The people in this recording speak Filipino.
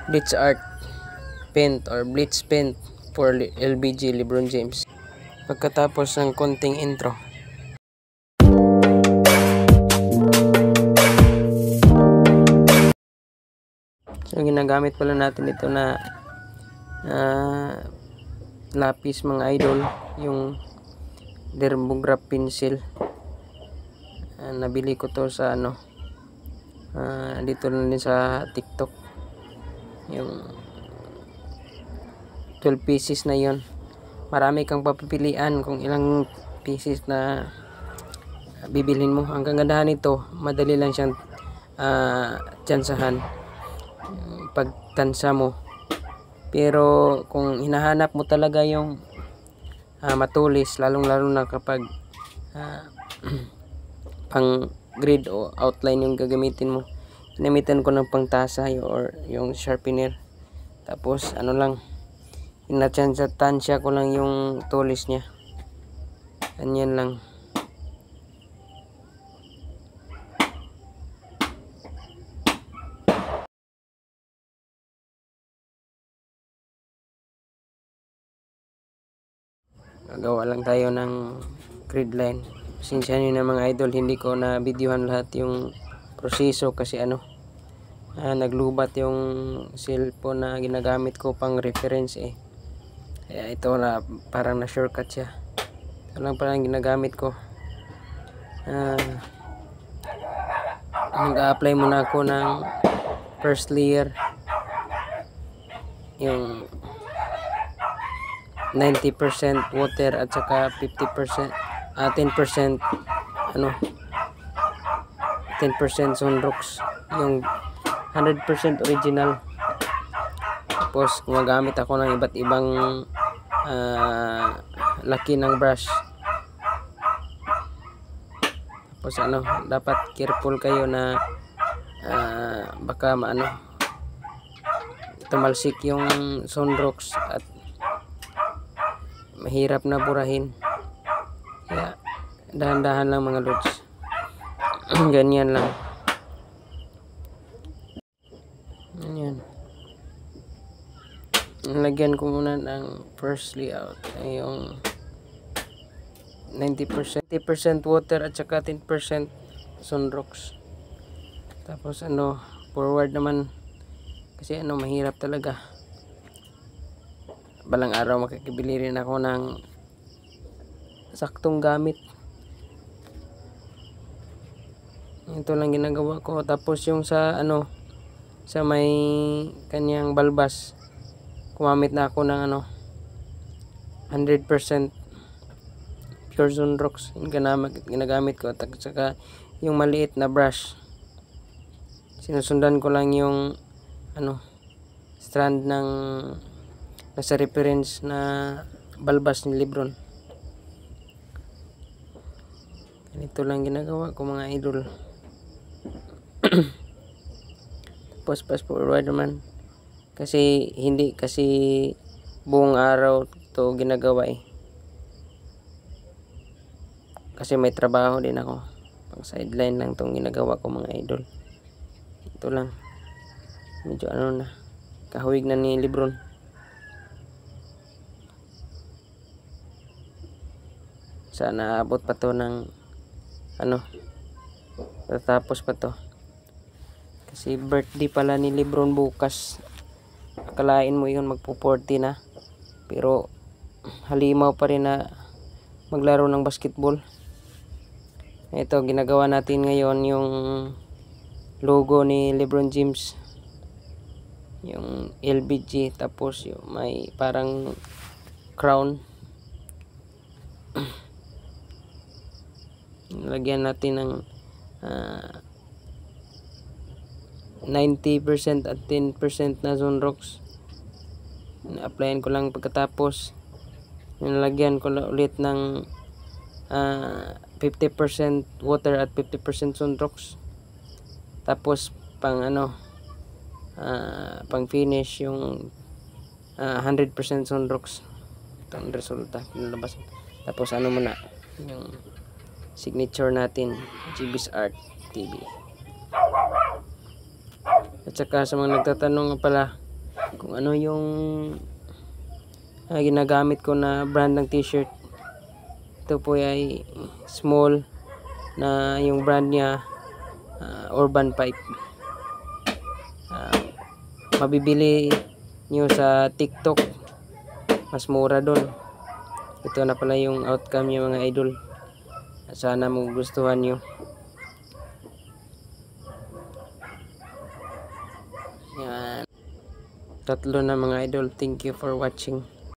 bleach art paint or bleach paint for LBG Lebron James. Pagkatapos ng konting intro, so ginagamit pala natin ito na lapis mga idol, yung Dermograph pencil. Nabili ko to sa dito na din sa TikTok, yung 12 pieces na yon. Marami kang papipilian kung ilang pieces na bibilhin mo. Ang kagandahan nito, madali lang siyang tsansahan pagtansa mo. Pero kung hinahanap mo talaga yung matulis, lalong-lalo na kapag pang grid o outline yung gagamitin mo, ginamitan ko ng pangtasa or yung sharpener. Tapos lang, inatansya ko lang yung tulis niya. Ganyan lang. Gagawa lang tayo ng grid line. Pasensya nyo na mga idol, hindi ko na videohan lahat yung proseso kasi naglubat yung cellphone na ginagamit ko pang reference Kaya ito na parang na shortcut siya. Ito lang parang ginagamit ko. Nag-a-apply muna ako ng first layer, yung 90% water at saka 50% 10% 10% sunrocks, yung 100% original. Tapos gumagamit ako ng iba't ibang laki ng brush. Tapos dapat careful kayo na baka tumalsik yung sunrocks at mahirap na burahin. Kaya dahan-dahan lang mga lods. Ganyan lang. Ganyan. Lagyan ko muna ng first layout ay yung 90% water at saka 10% sunrocks. Tapos forward naman kasi mahirap talaga. Balang araw makikibili rin ako ng saktong gamit. Ito lang ginagawa ko. Tapos yung sa sa may kanyang balbas, kumamit na ako ng 100% pure sunrocks. Yung ginagamit ko. At saka yung maliit na brush, sinusundan ko lang yung strand ng nasa reference na balbas ni Lebron. Ganito lang ginagawa ko mga idol. Tapos fast forward naman kasi hindi kasi buong araw to ginagawa kasi may trabaho din ako. Pang sideline lang tong ginagawa ko mga idol. Ito lang, medyo na kahawig na ni Lebron. Sana abot pa to ng tatapos pa to. Kasi birthday pala ni Lebron bukas. Akalain mo yun magpo-40 na. Pero halimaw pa rin na maglaro ng basketball. Ito ginagawa natin ngayon yung logo ni Lebron James. Yung LBG, tapos yung may parang crown. Lagyan natin ng 90% at 10% na sunrocks. Na-applyan ko lang pagkatapos. Nilagyan ko ulit ng 50% water at 50% sunrocks. Tapos pang pang finish yung 100% sunrocks. Ito ang resulta pinalabas. Tapos muna yung signature natin, GB's Art TV. At saka sa mga nagtatanong pala, kung ano yung ginagamit ko na brand ng t-shirt. Ito po ay small na yung brand niya Urban Pipe. Mabibili nyo sa TikTok, mas mura doon. Ito na pala yung outcome niya mga idol. Sana magugustuhan nyo. Yan. Tatlo na mga idol. Thank you for watching.